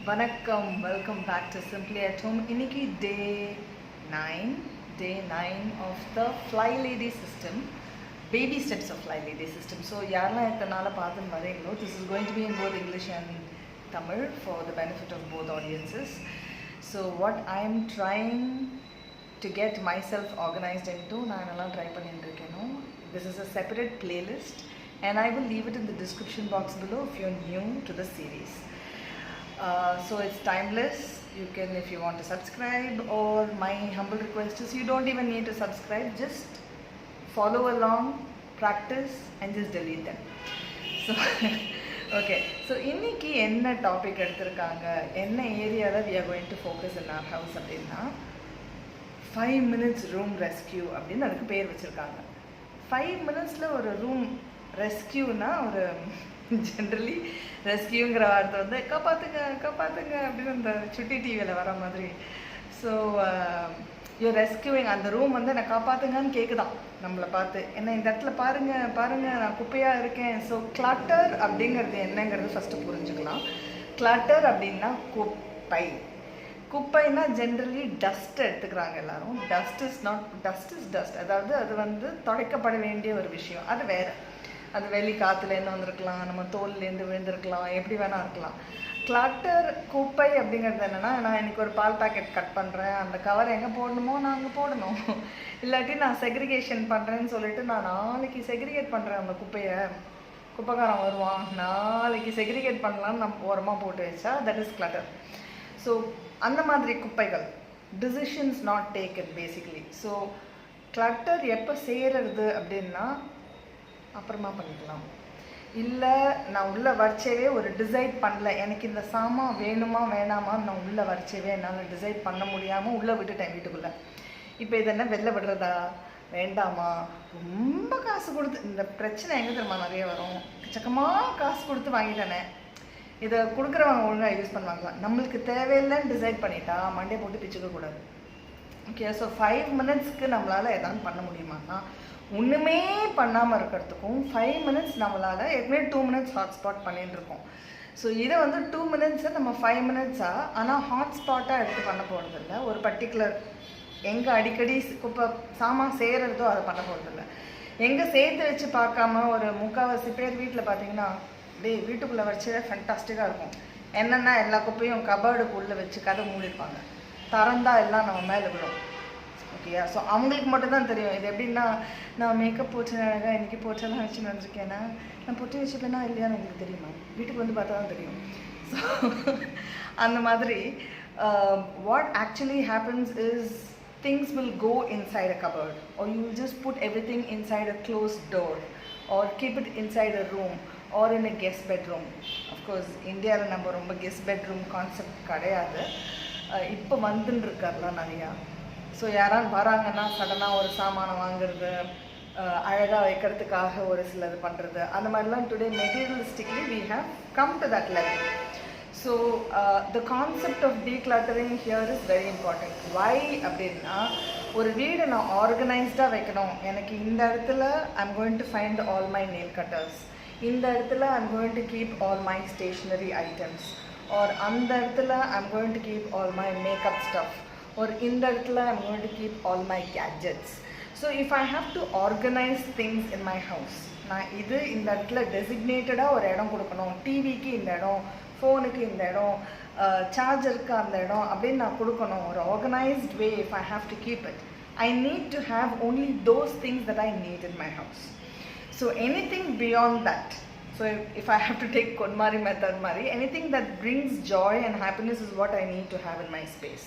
வணக்கம், welcome back to simply at home. இன்னைக்கு day 9 of the fly lady system, baby steps of fly lady system. So யாரெல்லாம் இத்தனை நாளாக பார்த்துன்னு வரீங்களோ, this is going to be in both English and Tamil for the benefit of both audiences. So what I am trying to get myself organised into நான் என்னெல்லாம் try பண்ணிட்டு இருக்கேனோ, this is a separate playlist and I will leave it in the description box below if you're new to the series. So it's timeless. You can, if you want to subscribe, or my humble request is you don't even need to subscribe, just follow along, practice and just delete them. So okay, so இன்னைக்கு என்ன topic எடுத்திருக்காங்க, என்ன ஏரியால we are going to focus in our house அப்படின்னா 5 minutes room rescue அப்படின்னு அதுக்கு பேர் வச்சிருக்காங்க. 5 minutesல ஒரு ரூம் ரெஸ்கியூனா, ஒரு ஜென்ரலி ரெஸ்கியூங்கிற வார்த்தை வந்து காப்பாற்றுங்க காப்பாற்றுங்க அப்படின்னு அந்த சுட்டி டிவியில் வர மாதிரி. ஸோ யூ ரெஸ்கியூவிங், அந்த ரூம் வந்து என்னை காப்பாற்றுங்கன்னு கேட்குதான் நம்மளை பார்த்து, என்ன இந்த இடத்துல பாருங்கள் பாருங்கள் நான் குப்பையாக இருக்கேன். ஸோ கிளட்டர் அப்படிங்கிறது என்னங்கிறது ஃபஸ்ட்டு புரிஞ்சுக்கலாம். கிளட்டர் அப்படின்னா குப்பை. குப்பைன்னா ஜென்ரலி டஸ்ட் எடுத்துக்கிறாங்க எல்லாரும். டஸ்ட் இஸ் டஸ்ட், அதாவது அது வந்து துடைக்கப்பட வேண்டிய ஒரு விஷயம், அது வேறு. அது வெளி காற்றுலேருந்து வந்திருக்கலாம், நம்ம தோல்லேருந்து விழுந்திருக்கலாம், எப்படி வேணால் இருக்கலாம். கிளட்டர் குப்பை அப்படிங்கிறது என்னென்னா, நான் இன்றைக்கி ஒரு பால் பேக்கெட் கட் பண்ணுறேன், அந்த கவர் எங்கே போடணுமோ நான் அங்கே போடணும். இல்லாட்டி நான் செக்ரிகேஷன் பண்ணுறேன்னு சொல்லிட்டு நான் நாளைக்கு செக்ரிகேட் பண்ணுறேன் அந்த குப்பையை, குப்பைக்காரன் வருவான் நாளைக்கு செக்ரிகேட் பண்ணலான்னு நம்ம ஓரமாக போட்டு வச்சா தட் இஸ் கிளட்டர். ஸோ அந்த மாதிரி குப்பைகள், decisions not taken basically. So clutter எப்போ செய்கிறது அப்படின்னா அப்புறமா பண்ணிக்கலாம். இல்லை நான் உள்ளே வரைச்சவே ஒரு டிசைட் பண்ணல, எனக்கு இந்த சாமான் வேணுமா வேணாமான்னு நான் உள்ளே வரைச்சவே என்னால் டிசைட் பண்ண முடியாமல் உள்ளே விட்டுட்டேன் வீட்டுக்குள்ளே. இப்போ இது என்ன வெளில விடுறதா வேண்டாமா, ரொம்ப காசு கொடுத்து, இந்த பிரச்சனை எங்கே தெரியுமா நிறைய வரும், சக்கமாக காசு கொடுத்து வாங்கிட்டானே, இதை கொடுக்குறவங்க ஒழுங்காக யூஸ் பண்ணுவாங்களா, நம்மளுக்கு தேவையில்லைன்னு டிசைட் பண்ணிட்டா மண்டே போட்டு பிச்சுக்கக்கூடாது. ஓகே, ஸோ 5 minutesக்கு நம்மளால் எதாவது பண்ண முடியுமான்னா, ஒன்றுமே பண்ணாமல் இருக்கிறதுக்கும் 5 minutes நம்மளால் ஏற்கனவே 2 minutes ஹாட்ஸ்பாட் பண்ணிட்டு இருக்கோம். ஸோ இதை வந்து 2 minutesஸை நம்ம 5 minutesஸாக, ஆனால் ஹாட்ஸ்பாட்டாக எடுத்து பண்ண போகிறதில்ல. ஒரு பர்டிகுலர் எங்கே அடிக்கடி குப்பை சாமான் சேர்றதோ அதை பண்ண போகிறதில்ல. எங்கே சேர்த்து வச்சு பார்க்காம ஒரு முக்கால்வாசி பேர் வீட்டில் பார்த்தீங்கன்னா வீட்டுக்குள்ளே வச்சே ஃபேண்டாஸ்டிக்காக இருக்கும். என்னென்னா எல்லா குப்பையும் கபர்டுக்கு உள்ளே வச்சு கதை மூடிருப்பாங்க, திறந்தா எல்லாம் நம்ம மேலே விடும். ஓகேயா, ஸோ அவங்களுக்கு மட்டும்தான் தெரியும். இது எப்படின்னா, நான் மேக்கப் போச்சு அழகாக இன்றைக்கி போச்செல்லாம் வச்சு நினச்சிருக்கேன்னா, நான் பொட்டி வச்சுப்பேன்னா இல்லையான்னு உங்களுக்கு தெரியுமா, வீட்டுக்கு வந்து பார்த்தா தான் தெரியும். ஸோ அந்த மாதிரி what actually happens is things will go inside a cupboard, or you will just put everything inside a closed door, or keep it inside a room or in a guest bedroom. Of course இந்தியாவில் நம்ம ரொம்ப guest bedroom concept கிடையாது, இப்போ வந்துன்னு இருக்கார்லாம் நிறையா. So யாராவது வராங்கன்னா சடனாக ஒரு சாமானை வாங்குறது, அழகாக வைக்கிறதுக்காக ஒரு சிலது பண்ணுறது, அந்த மாதிரிலாம் today மெட்டீரியலிஸ்டிக்லி we have come to that level. So the concept of decluttering here is very important. Why அப்படின்னா, ஒரு வீடை நான் ஆர்கனைஸ்டாக வைக்கணும், எனக்கு இந்த இடத்துல I'm going to find all my nail cutters, இந்த இடத்துல I'm going to keep all my stationery items, or அந்த இடத்துல I'm going to keep all my makeup stuff, or இந்த இடத்துல I'm going to keep all my gadgets. So if I have to organize things in my house, நான் இது இந்த இடத்துல டெசிக்னேட்டடாக ஒரு இடம் கொடுக்கணும், டிவிக்கு இந்த இடம், ஃபோனுக்கு இந்த இடம், சார்ஜருக்கு அந்த இடம் அப்படின்னு நான் கொடுக்கணும், ஒரு organised way. if I have to keep it, I need to have only those things that I need in my house. So anything beyond that, so if I have to take Konmari method mari, anything that brings joy and happiness is what I need to have in my space.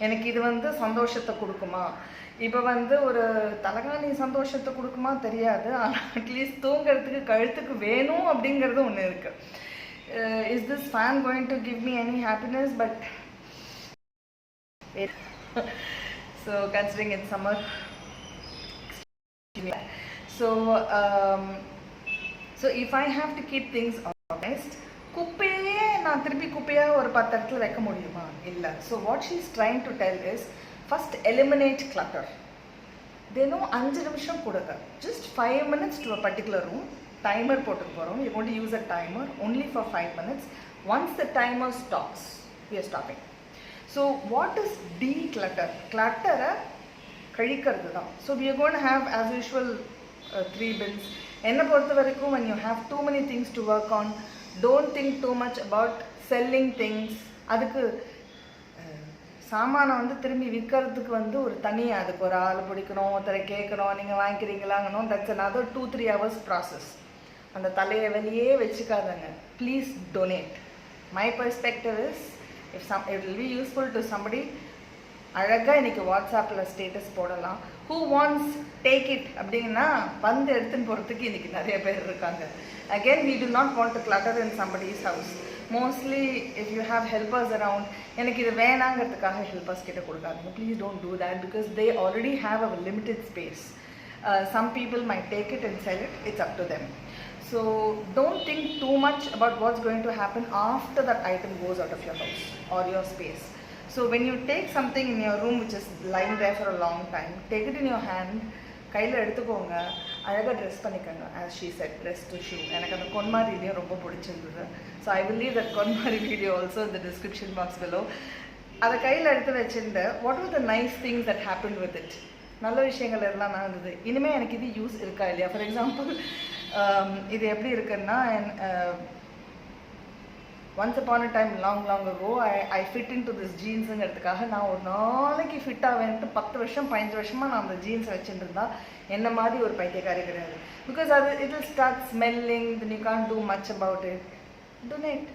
எனக்கு இது வந்து சந்தோஷத்தை கொடுக்குமா, இப்போ வந்து ஒரு தலகாணி சந்தோஷத்தை கொடுக்குமா தெரியாது, ஆனால் அட்லீஸ்ட் தூங்கிறதுக்கு கழுத்துக்கு வேணும் அப்படிங்கிறது ஒன்று இருக்குது. Is this fan going to give me any happiness? But so considering it's summer, so if I have to keep things organised, குப்பையே நான் திருப்பி குப்பையாக ஒரு 10 இடத்துல வைக்க முடியுமா? இல்லை. So what she is trying to tell is, first eliminate clutter. தினம் 5 நிமிஷம் கொடுங்க, just 5 minutes to a particular room. Timer போட்டு போகிறோம். You're going to use a timer only for 5 minutes. Once the timer stops, we are stopping. So what is declutter? Clutter கழிக்கிறது தான். So we are going to have as usual 3 bins. என்னை பொறுத்த வரைக்கும் when you have too many things to work on, don't think too much about selling things. அதுக்கு சாமானை வந்து திரும்பி விற்கிறதுக்கு வந்து ஒரு தனியாக அதுக்கு ஒரு ஆள் பிடிக்கணும், ஒருத்தரை கேட்கணும், நீங்கள் வாங்கிக்கிறீங்களாங்கணும். That's another 2-3 hours process. அந்த தலையை வெளியே வச்சுக்காதங்க. Please donate. My perspective is it will be useful to somebody. அழகாக இன்றைக்கி வாட்ஸ்அப்பில் ஸ்டேட்டஸ் போடலாம். ஹூ வாண்ட்ஸ் டேக் இட் அப்படின்னா வந்து எடுத்துன்னு போகிறதுக்கு இன்றைக்கி நிறைய பேர் இருக்காங்க. Again we do not want to clutter in somebody's house. Mostly if you have helpers around, எனக்கு இது வேணாங்கிறதுக்காக ஹெல்பர்ஸ் கிட்ட கொடுக்காதீங்க. Please don't do that because they already have a limited space. Some people might take it and sell it. It's up to them. So don't think too much about what's going to happen after that item goes out of your house or your space. So when you take something in your room which is lying there for a long time, take it in your hand, கையில் எடுத்துக்கோங்க, அழகாக dress பண்ணிக்கோங்க. as she said, dress to shoe. எனக்கு அந்த கொன்மாரி video ரொம்ப பிடிச்சிருந்தது. So I will leave that KonMari video also in the description box below. அதை கையில் எடுத்து வச்சுட்டு what were the nice things that happened with it, நல்ல விஷயங்கள் எல்லாம் நடந்தது, இனிமேல் எனக்கு இது யூஸ் இருக்கா இல்லையா. ஃபார் எக்ஸாம்பிள் இது எப்படி இருக்குன்னா, once upon a time long ago I fit into this jeansங்கிறதுக்காக நான் ஒரு நாளைக்கு ஃபிட் ஆவேன்ட்டு 10 வருஷம் 15 வருஷமாக நான் அந்த ஜீன்ஸ் வச்சுட்டு இருந்தா என்ன மாதிரி ஒரு பைத்தியக்காரி கிடையாது. பிகாஸ் அது it will start smelling, then you can't do much about it. Donate.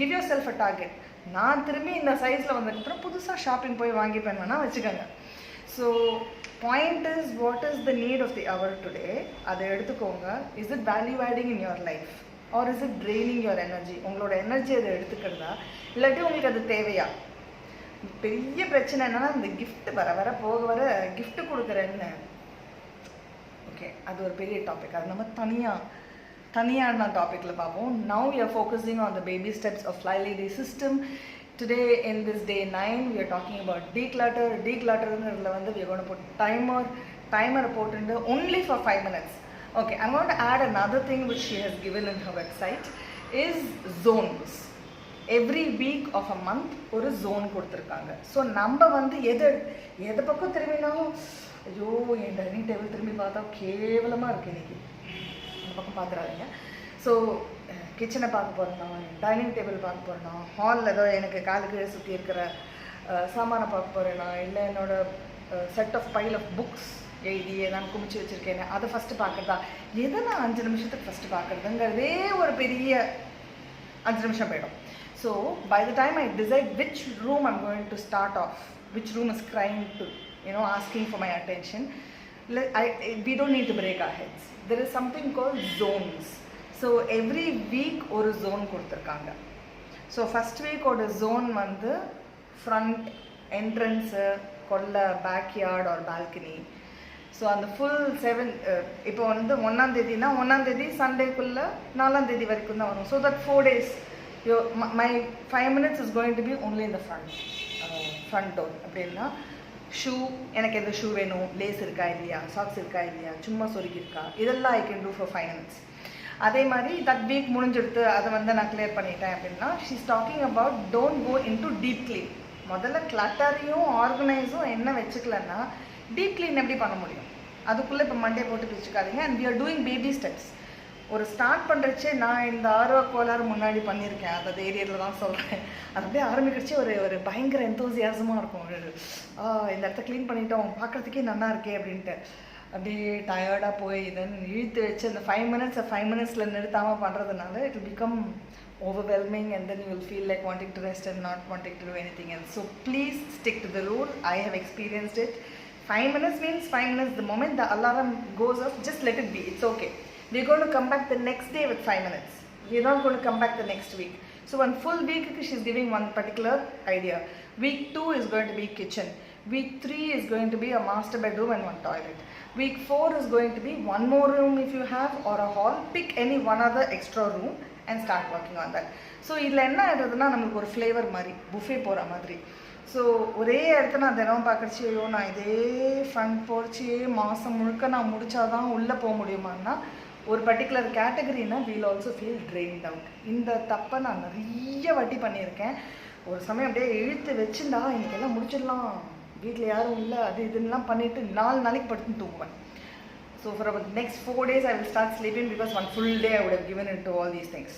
Give yourself a target. நான் திரும்பி இந்த சைஸில் வந்ததுக்கப்புறம் புதுசாக ஷாப்பிங் போய் வாங்கிப்பேன் வேணா வச்சுக்கோங்க. So point is what is the need of the hour today, அதை எடுத்துக்கோங்க. Is it value adding in your life or is it draining your energy? உங்களோட எனர்ஜி அதை எடுத்துக்கிறதா இல்லாட்டி உங்களுக்கு அது தேவையா? பெரிய பிரச்சனை என்னன்னா இந்த கிஃப்ட் வர வர போக வர கிஃப்ட் கொடுக்குறேன்னு. ஓகே, அது ஒரு பெரிய டாபிக். அது நம்ம தனியான டாப்பிக்கில் பார்ப்போம். Now we are focusing on the baby steps of Fly Lady system. Today in this day 9 we are talking about declutterங்கிறதுல வந்து we are going to put timer போட்டுட்டு only for 5 minutes. Okay, I'm going to add another thing which she has given in her website is zones. Every week of a month ஒரு zone கொடுத்துருக்காங்க. So நம்ம வந்து எது பக்கம் திரும்பினாலும் ஐயோ என் dining table திரும்பி பார்த்தா கேவலமாக இருக்குது இன்னைக்கு, அந்த பக்கம் பார்த்துறாதீங்க. ஸோ கிச்சனை பார்க்க போகிறேன்னா, டைனிங் டேபிள் பார்க்க போகிறேன்னா, ஹாலில் ஏதோ எனக்கு காலு கீழே சுற்றி இருக்கிற சாமானை பார்க்க போகிறேன்னா, இல்லை என்னோட set of pile of books எழுதி நான் குமிச்சு வச்சுருக்கேன் அதை ஃபஸ்ட்டு பார்க்குறதா, எதை நான் 5 நிமிஷத்துக்கு ஃபஸ்ட்டு பார்க்குறதுங்கிறதே ஒரு பெரிய 5 நிமிஷம் போயிடும். So by the time I decide which room I'm going to start off, which room is crying to, asking for my attention. We don't need to break our heads. There is something called zones. So every week ஒரு zone கொடுத்துருக்காங்க. So first வீக்கோட zone வந்து front entrance, கொல்லை, backyard R balcony. So அந்த full 7 இப்போ வந்து 1ஆம் தேதினா 1ஆம் தேதி சண்டேக்குள்ளே 4ஆம் தேதி வரைக்கும் தான் வரும். So that 4 days my 5 minutes is going to be only in the front door. அப்படின்னா ஷூ, எனக்கு எந்த ஷூ வேணும், லேஸ் இருக்கா இல்லையா, சாக்ஸ் இருக்கா இல்லையா, சும்மா சொருக்கி இருக்கா, இதெல்லாம் I can do for 5 minutes. அதே மாதிரி தட் வீக் முடிஞ்செடுத்து அதை வந்து நான் கிளியர் பண்ணிட்டேன் அப்படின்னா she's talking about don't go into deep clean. முதல்ல கிளட்டரையும் ஆர்கனைஸும் என்ன வச்சுக்கலன்னா டீப் க்ளீன் எப்படி பண்ண முடியும்? அதுக்குள்ளே இப்போ மண்டே போட்டு பிச்சுக்காதீங்க. And we are doing baby steps. ஒரு ஸ்டார்ட் பண்ணுறச்சே நான் இந்த ஆர்வ கோளாறு முன்னாடி பண்ணியிருக்கேன், அந்த ஏரியாவில் தான் சொல்கிறேன். அது அப்படியே ஆரம்பிக்கிறச்சே ஒரு பயங்கர எந்தோசியாசமாக இருக்கும். இந்த இடத்த க்ளீன் பண்ணிட்டோம், பார்க்குறதுக்கே நல்லா இருக்கே அப்படின்ட்டு அப்படியே டயர்டாக போய் இதன் இழுத்து வச்சு அந்த 5 minutes நிறுத்தாமல் பண்ணுறதுனால it will become overwhelming and then you will feel like wanting to rest and not wanting to do anything else. So please stick to the rule. I have experienced it. 5 minutes means 5 minutes. The moment the alarm goes off, just let it be. It's okay. We're going to come back the next day with 5 minutes. We're not going to come back the next week. So one full week she's giving one particular idea. Week 2 is going to be kitchen. Week 3 is going to be a master bedroom and one toilet. Week 4 is going to be one more room if you have or a hall. Pick any one other extra room and start working on that. So இதில் என்ன ஆகிடுதுன்னா நம்மளுக்கு ஒரு flavour மாதிரி buffet போகிற மாதிரி. So ஒரே இடத்த நான் தினம் பார்க்குறச்சி ஐயோ நான் இதே ஃப்ரண்ட் போர்ச்சியே மாதம் முழுக்க நான் முடித்தாதான் உள்ளே போக முடியுமான்னா ஒரு பர்டிகுலர் கேட்டகரினா we'll also feel drained out. இந்த தப்பை நான் நிறைய வாட்டி பண்ணியிருக்கேன். ஒரு சமயம் அப்படியே இழுத்து வச்சுருந்தா இன்றைக்கெல்லாம் முடிச்சிடலாம், வீட்டில் யாரும் இல்லை, அது இதுன்னெலாம் பண்ணிவிட்டு 4 நாளைக்கு படுத்துன்னு தூங்குவேன். So for about next 4 days I will start sleeping because one full day I would have given it to all these things.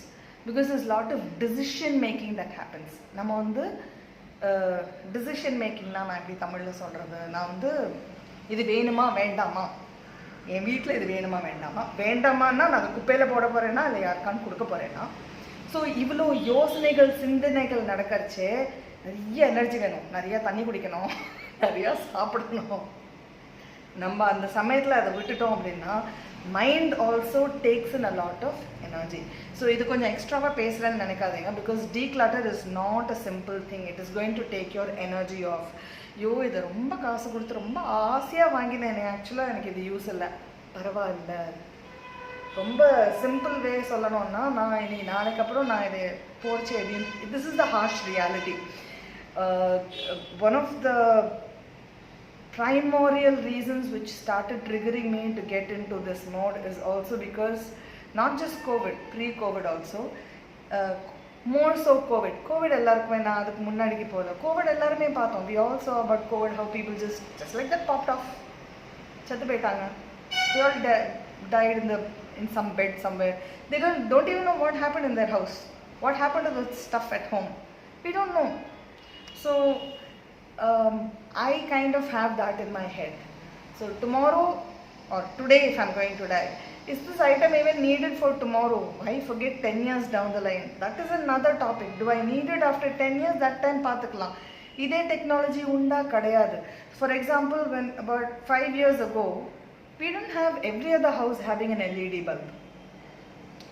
Because there's a lot of decision making that happens. நம்ம வந்து decision மேக்கிங்னா நான் எப்படி தமிழில் சொல்கிறது, நான் வந்து இது வேணுமா வேண்டாமா, என் வீட்டில் இது வேணுமா வேண்டாமா, வேண்டாமான்னா நான் அதை குப்பையில் போட போகிறேன்னா இல்லை யாருக்கான்னு கொடுக்க போகிறேன்னா. ஸோ இவ்வளோ யோசனைகள் சிந்தனைகள் நடக்கிறச்சே நிறைய எனர்ஜி வேணும், நிறையா தண்ணி குடிக்கணும், நிறையா சாப்பிடணும். நம்ம அந்த சமயத்தில் அதை விட்டுட்டோம் அப்படின்னா mind also takes in a lot of energy. So இது கொஞ்சம் எக்ஸ்ட்ராவாக பேசுகிறேன்னு நினைக்காதீங்க. Because declutter is not a simple thing. It is going to take your energy off. இதை ரொம்ப காசு கொடுத்து ரொம்ப ஆசையாக வாங்கினேன், ஆக்சுவலாக எனக்கு இது யூஸ் இல்லை, பரவாயில்ல. ரொம்ப சிம்பிள் வே சொல்லணும்னா, நான் இன்னைக்கு நாளைக்கு அப்புறம் நான் இதை போச்சு அப்படின்னு, this is the harsh reality. One of the primordial reasons which started triggering me to get into this mode is also because not just COVID, pre-COVID also, more so COVID எல்லாருக்குமே, நான் அதுக்கு முன்னாடிக்கு போகல, COVID எல்லாருமே பார்த்தோம். We all saw about COVID, how people just like that popped off, செத்து போயிட்டாங்க. They all died in some bed somewhere. They don't even know what happened in their house, what happened to the stuff at home. We don't know. So I kind of have that in my head. So tomorrow or today, if I'm going to die, is this item even needed for tomorrow? Why forget 10 years down the line? That is another topic. Do I need it after 10 years? That time paathukalam. Idhe technology unda kadayadu. For example, when about 5 years ago, we didn't have every other house having an LED bulb.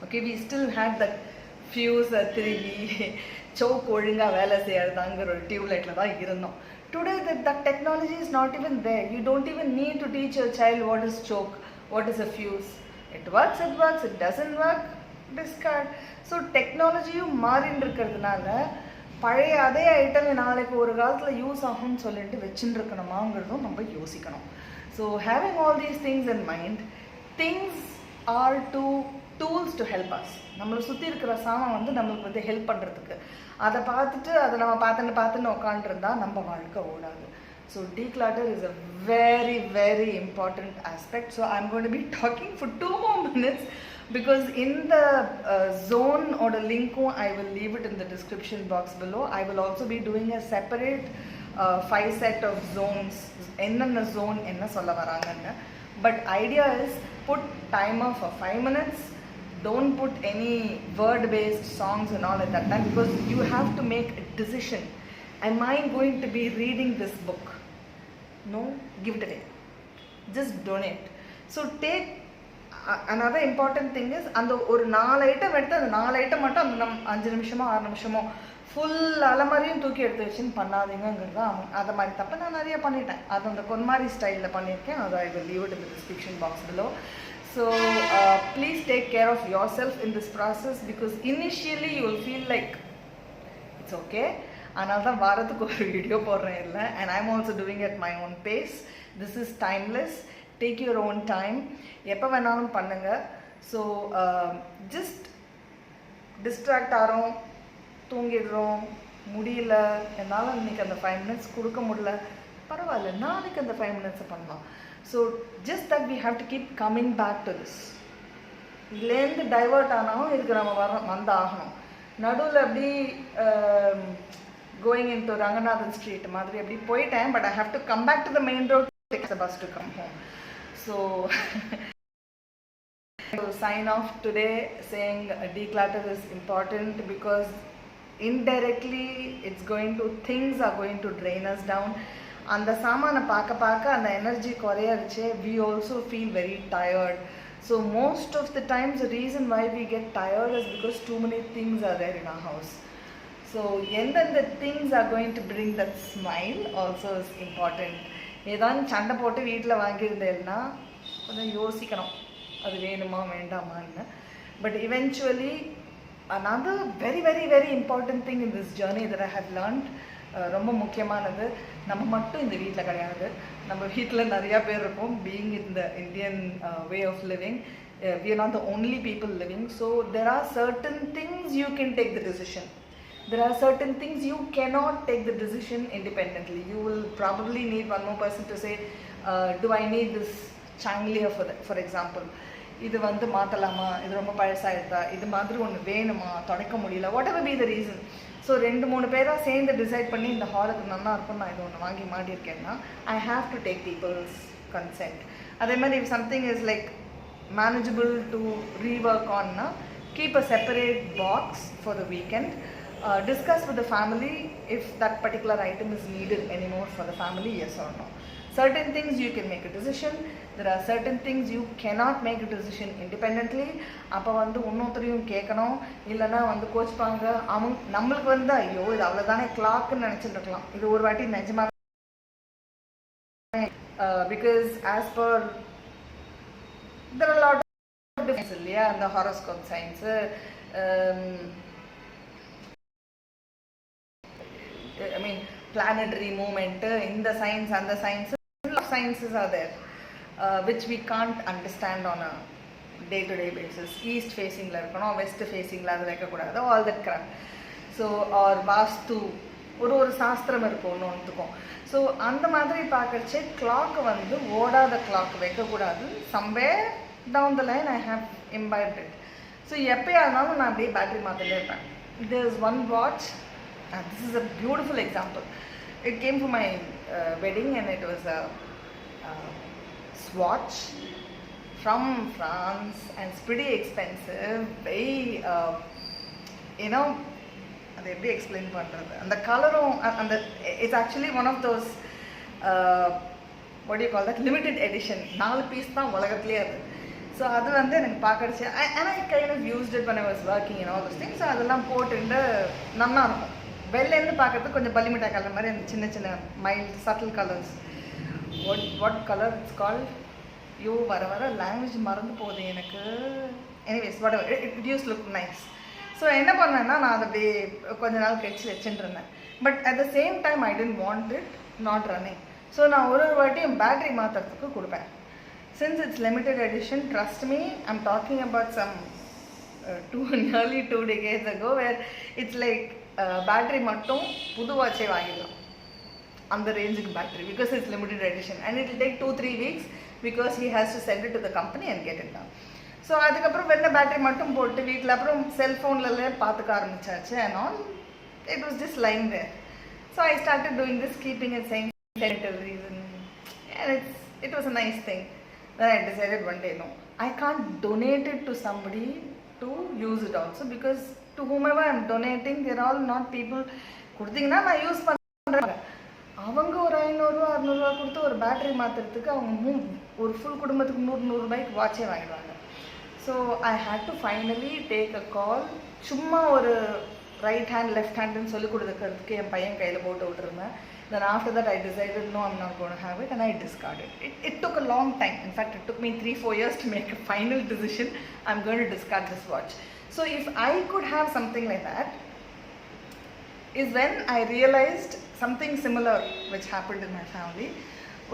Okay, we still had that fuse 3V choke ஒழுங்கா வேலை செய்யறதாங்கிற ஒரு டியூப்லைட்டில் தான் இருந்தோம். Today that technology is not even there. You don't even need to teach your child what is choke, what is a fuse. It works, it doesn't work, discard. So டெக்னாலஜியும் மாறின்னு இருக்கிறதுனால பழைய அதே item நாளைக்கு ஒரு காலத்தில் யூஸ் ஆகும்னு சொல்லிட்டு வச்சுட்டு இருக்கணுமாங்கிறதும் நம்ம யோசிக்கணும். So having all these things in mind, things are tools to help us. நம்மளை சுற்றி இருக்கிற சாமான் வந்து நம்மளுக்கு வந்து ஹெல்ப் பண்ணுறதுக்கு, அதை பார்த்துட்டு அதை நம்ம பார்த்துன்னு உட்காந்துருந்தா நம்ம வாழ்க்கை ஓடாது. So declutter is a very very important aspect. So I'm going to be talking for 2 more minutes because in the zone or the link I will leave it in the description box below. I will also be doing a separate 5 set of zones. என்னென்ன zone என்ன சொல்ல வராங்கன்னு. But idea is put timer for 5 minutes. Don't put any word-based songs and all at that time because you have to make a decision. Am I going to be reading this book? No, give it away. Just donate. So take another important thing is அந்த ஒரு 4 item எடுத்து அந்த 4 item மட்டும் அந்த 5 நிமிஷமோ 6 நிமிஷமோ full அலமாரியும் தூக்கி எடுத்து வச்சுன்னு பண்ணாதீங்கிறது. அதை மாதிரி தப்ப நான் நிறைய பண்ணிட்டேன். அது அந்த கொன்மாரி ஸ்டைலில் பண்ணியிருக்கேன். அது I will leave it in the description box below. So please take care of yourself in this process because initially you will feel like it's okay. அதனால தான் வாரத்துக்கு ஒரு வீடியோ போடுறேன் இல்லை. And I'm also doing it at my own pace. This is timeless. Take your own time. எப்போ வேணாலும் பண்ணுங்க. So just distract ஆகிறோம், தூங்கிடுறோம், முடியல, என்னால் இன்னைக்கு அந்த 5 minutes கொடுக்க முடியல, பரவாயில்ல, நாளைக்கு அந்த 5 minutes பண்ணலாம். So just that we have to keep coming back to this. இதுலேருந்து டைவர்ட் ஆனாலும் இதுக்கு நம்ம வந்தாகணும். நடுவில் அப்படி going in to Ranganathan street மாதிரி அப்படி போயிட்டேன். But I have to come back to the main road, take the bus to come home. So sign off today saying declutter is important because indirectly things are going to drain us down. அந்த சாமானை பார்க்க அந்த energy குறையறச்சே we also feel very tired. So most of the times the reason why we get tired is because too many things are there in our house. So எந்தெந்த things are going to bring that smile also is important. ஏதாவது சண்டை போட்டு வீட்டில் வாங்கியிருந்தேன்னா கொஞ்சம் யோசிக்கணும், அது வேணுமா வேண்டாமான்னு. But eventually another very very very important thing in this journey that I have learned, ரொம்ப முக்கியமானது, நம்ம மட்டும் இந்த வீட்டில் கிடையாது, நம்ம வீட்டில் நிறையா பேர் இருப்போம். Being in the Indian way of living, we are not the only people living. So there are certain things you can take the decision. There are certain things you cannot take the decision independently. You will probably need one more person to say, do I need this chandelier for example, இது வந்து மாற்றலாமா, இது ரொம்ப பழசாயிருதா, இது மாதிரி ஒன்று வேணுமா, தொடக்க முடியல, what ever be the reason. So 2-3 பேராக சேர்ந்து டிசைட் பண்ணி இந்த ஹாலுக்கு நல்லா இருக்கும், நான் இது ஒன்று வாங்கி மாட்டியிருக்கேன்னா I have to take people's consent. அதே மாதிரி if something is like manageable to rework on na, keep a separate box for the weekend. Discuss with the family if that particular item is needed anymore for the family, yes or no. Certain things you can make a decision, there are certain things you cannot make a decision independently. அப்போ வந்து இன்னொருத்தரையும் கேட்கணும், இல்லைன்னா வந்து கோச்சுப்பாங்க. நம்மளுக்கு வந்து ஐயோ இது அவ்வளோதானே கிளாக்குன்னு நினச்சிட்டு இருக்கலாம், இது ஒரு வாட்டி நிஜமாக because as per there are a lot of difference இல்லையா, அந்த horoscope science, I mean planetary movement, in the science and the sciences, sciences are there which we can't understand on a day to day basis. East facing la irukano, west facing la adu vekka kodadhu, all that crap. So or vastu ஒரு சாஸ்திரம் இருக்கும் ஒன்றுக்கும். So அந்த மாதிரி பார்க்கறச்சே clock வந்து ஓடாத clock வைக்கக்கூடாது. Somewhere down the line I have imbibed it. So எப்போயா இருந்தாலும் நான் அப்படியே பேட்டரி மாற்றிட்டே இருப்பேன். There is one watch, this is a beautiful example. It came for my wedding and it was a ஸ்வாட்ச் from France and it's pretty expensive, very you know, அதை எப்படி explain பண்ணுறது, அந்த கலரும் அந்த it's actually one of those what you call that limited edition. 4 piece தான் உலகத்துலேயே அது. ஸோ அது வந்து எனக்கு பார்க்கறச்சு ஆனால் I kind of used it when I was working in all those things. So அதெல்லாம் போட்டுட்டு நல்லா இருக்கும். வெளிலேருந்து பார்க்கறதுக்கு கொஞ்சம் பல்லிமிட்டா கலர் மாதிரி அந்த சின்ன சின்ன mild subtle colours. What colour it's called, you வர வர லாங்குவேஜ் மறந்து போகுது எனக்கு. Anyways whatever it use look nice. So என்ன பண்ணேன்னா நான் அதை அப்படியே கொஞ்ச நாள் கழிச்சு வச்சுட்டு இருந்தேன். But at the same time I didn't want it not running. So நான் ஒரு வாட்டியும் பேட்டரி மாற்றுறதுக்கு கொடுப்பேன். Since it's limited edition, trust me, I'm talking about some nearly 2 decades ago where it's like battery மட்டும் புது வாட்சே வாங்கிடலாம் அந்த ரேஞ்சுக்கு battery, because it's limited edition and it will take 2-3 weeks because he has to send it to the company and get it down. So அதுக்கப்புறம் வெண்ண battery மட்டும் போட்டு வீட்டில் அப்புறம் செல்ஃபோன்லலே பார்த்துக்க ஆரம்பிச்சாச்சு. And all it was just lying there. So I started doing this, keeping it saying reason, and it was a nice thing. Then I decided one day, no, I can't donate it to somebody to use it also, because to whomever I am donating, they are all not people கொடுத்தீங்கன்னா நான் use பண்ணுறேன். அவங்க ஒரு 500-600 கொடுத்து ஒரு battery மாற்றுறதுக்கு அவங்க ஒரு ஃபுல் குடும்பத்துக்கு 100 ரூபாய்க்கு வாட்சே வாங்கிடுவாங்க. So I had to finally take a call. சும்மா ஒரு ரைட் ஹேண்ட் லெஃப்ட் ஹேண்டுன்னு சொல்லி கொடுக்கறதுக்கு என் பையன் கையில் போட்டு விட்டுருந்தேன். Then after that I decided no, I'm not going to have it, and I discarded it. It took a long time. In fact, it took me 3-4 years to make a final decision. I'm going to discard this watch. So if I could have something like that, is when I realized something similar which happened in my family.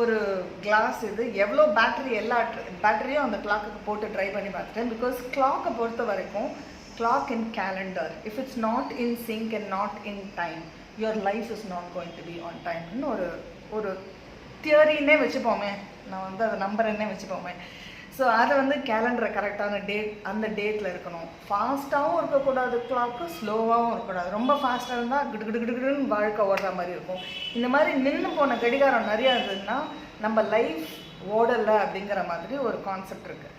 ஒரு class இது எவ்வளோ battery, எல்லா பேட்டரியும் அந்த clock போட்டு try பண்ணி பார்த்துட்டேன். Because கிளாக்கை பொறுத்த வரைக்கும் clock in calendar, if it's not in sink and not in time, your life is not going to be on time ன்னு ஒரு தியரின்னே வச்சுப்போமே, நான் வந்து அதை நம்புறேன்னே வச்சுப்போமே. ஸோ அதை வந்து கேலண்டரை கரெக்டான டேட், அந்த டேட்டில் இருக்கணும். ஃபாஸ்ட்டாகவும் இருக்கக்கூடாது கிளாக்கு, ஸ்லோவாகவும் இருக்கக்கூடாது. ரொம்ப ஃபாஸ்ட்டாக இருந்தால் கிடுகிடுன்னு வாழ்க்கை ஓடுற மாதிரி இருக்கும். இந்த மாதிரி நின்று போன கடிகாரம் நிறையா இருந்ததுன்னா நம்ம லைஃப் ஓடலை அப்படிங்கிற மாதிரி ஒரு கான்செப்ட் இருக்குது.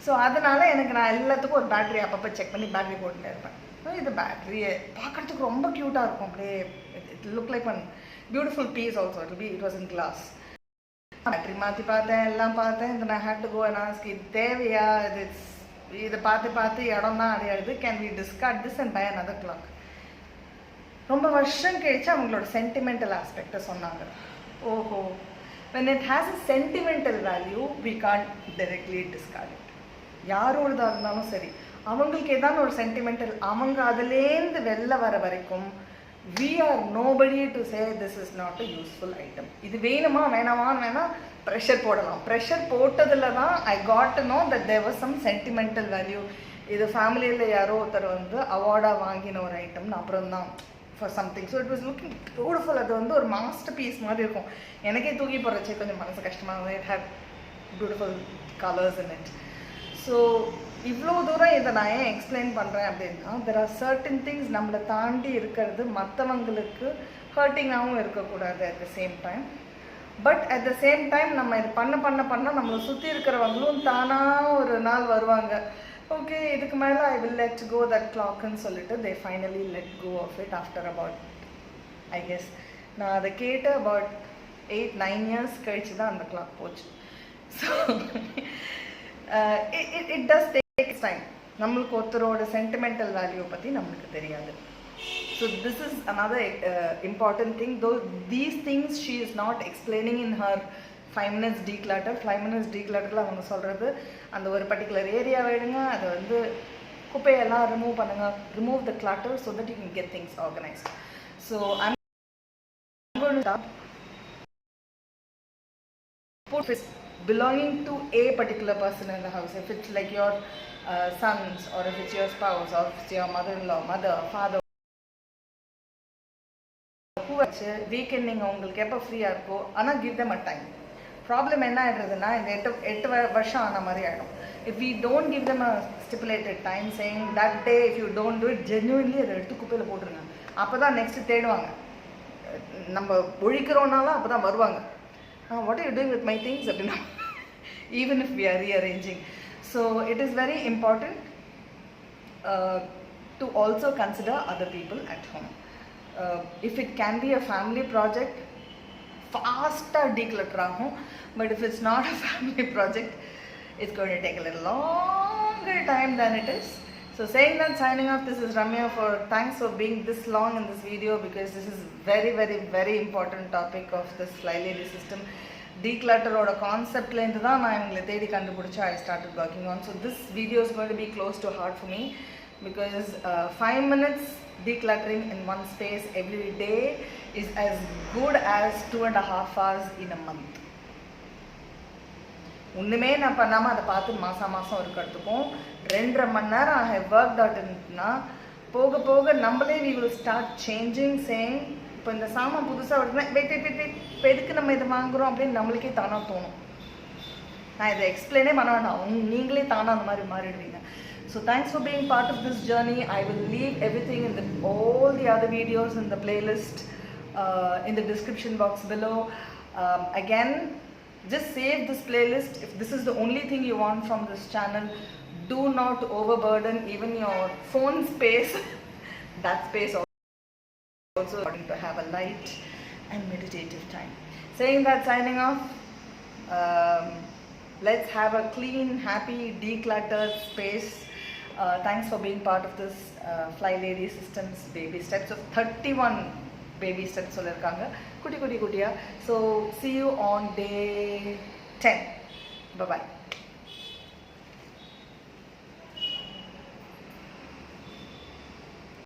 ஸோ அதனால் எனக்கு நான் எல்லாத்துக்கும் ஒரு பேட்டரி அப்பப்போ செக் பண்ணி பேட்டரி போட்டுட்டே இருப்பேன். இது பேட்டரியை பார்க்குறதுக்கு ரொம்ப க்யூட்டாக இருக்கும். அப்படியே it look like one beautiful piece also. It was in glass. Battery மாற்றி பார்த்தேன், எல்லாம் பார்த்தேன். இந்த நான் had to go and ask, இது தேவையா, இதை பார்த்து இடம் தான் அடையாடுது, can we discard this and buy another clock. ரொம்ப வருஷம் கழிச்சு அவங்களோட சென்டிமெண்டல் ஆஸ்பெக்டை சொன்னாங்க. ஓஹோ, when it has a sentimental value we can't directly discard it. யாரோடதாக இருந்தாலும் சரி, அவங்களுக்கு ஏதாவது ஒரு சென்டிமெண்டல், அவங்க அதுலேருந்து வெளில வர வரைக்கும் we are nobody to say this is not a useful item. இது வேணுமா வேணாமான்னு வேணால் ப்ரெஷர் போடலாம். ப்ரெஷர் போட்டதில் தான் I got to know that there was some sentimental value. இது ஃபேமிலியில் யாரோ ஒருத்தர் வந்து அவார்டாக வாங்கின ஒரு ஐட்டம்னு அப்புறம் தான் for something. So it was looking beautiful. அது வந்து ஒரு மாஸ்டர் பீஸ் மாதிரி இருக்கும். எனக்கே தூக்கி போடுறச்சே கொஞ்சம் மனசு கஷ்டமாக. It had beautiful colors in it. So இவ்வளோ தூரம் இதை நான் ஏன் எக்ஸ்பிளைன் பண்ணுறேன் அப்படின்னா, there are certain things நம்மளை தாண்டி இருக்கிறது மற்றவங்களுக்கு ஹர்ட்டிங்காகவும் இருக்கக்கூடாது at the same time. But at the same time நம்ம இது பண்ண நம்மளை சுற்றி இருக்கிறவங்களும் தானாக ஒரு நாள் வருவாங்க, ஓகே இதுக்கு மேலே I will let go that கிளாக்னு சொல்லிட்டு they finally let go of it after about I guess நான் அதை கேட்ட about 8-9 years கழிச்சு தான் அந்த கிளாக் போச்சு. So it does take time. நம்மளுக்கு ஒருத்தரோட சென்டிமெண்டல் வேல்யூ பற்றி நம்மளுக்கு தெரியாது. So this is another important thing, though these things she is not explaining in her 5 minutes declutter. 5 minutes declutterல அவங்க சொல்கிறது அந்த ஒரு பர்டிகுலர் ஏரியாவை எடுங்க, அதை வந்து குப்பையெல்லாம் remove the clutter so that you can get things organized. So I'm going to start put it belonging to a particular person in the house. If it's like your sons, or if it's your spouse, or if it's your mother-in-law, mother, father, weekend நீங்கள் உங்களுக்கு எப்போ ஃப்ரீயாக இருக்கோ, ஆனால் give them a time. Problem என்ன ஆகிடுறதுன்னா, இந்த 8 வருஷம் ஆன மாதிரி ஆகிடும். If we don't give them a stipulated time saying that day if you don't do it, genuinely அதை எடுத்து குப்பையில் போட்டுருங்க. அப்போ தான் நெக்ஸ்ட்டு தேடுவாங்க, நம்ம ஒழிக்கிறோன்னாலும் அப்போ தான் வருவாங்க, what are you doing with my things அப்படின்னா, even if we are rearranging. So it is very important to also consider other people at home. If it can be a family project, faster declutter ஆகும். But if it's not a family project, it's going to take a little longer time than it is. So saying that, signing off. This is Ramya. Thanks for being this long in this video, because this is very, very, very important topic of this Fly Lady system. Declutter oda concept la irundha na ivangala thedi kandupidicha I started working on. So this video is going to be close to heart for me, because 5 minutes decluttering in one space every day is as good as 2.5 hours in a month. ஒன்றுமே நான் பண்ணாமல் அதை பார்த்து மாதம் இருக்கிறதுக்கும் 2.5 மணி நேரம் I have worked out னா போக போக நம்மளே we will start changing, saying இப்போ இந்த சாமான் புதுசாக வருதுன்னா வெயிட் இப்போ எதுக்கு நம்ம இதை வாங்குகிறோம் அப்படின்னு நம்மளுக்கே தானாக தோணும். நான் இதை எக்ஸ்பிளைனே பண்ண வேண்டாம், நீங்களே தானாக அந்த மாதிரி மாறிடுவீங்க. So thanks for being part of this journey. I will leave everything in all the other videos in the playlist in the description box below. Again, just save this playlist. If this is the only thing you want from this channel, do not overburden even your phone space. That space also important to have a light and meditative time. Saying that, signing off. Let's have a clean, happy, decluttered space. Thanks for being part of this Fly Lady Systems baby steps of 31 baby steps சொல்லிருக்காங்க குட்டி குட்டியா. So see you on day 10. Bye bye.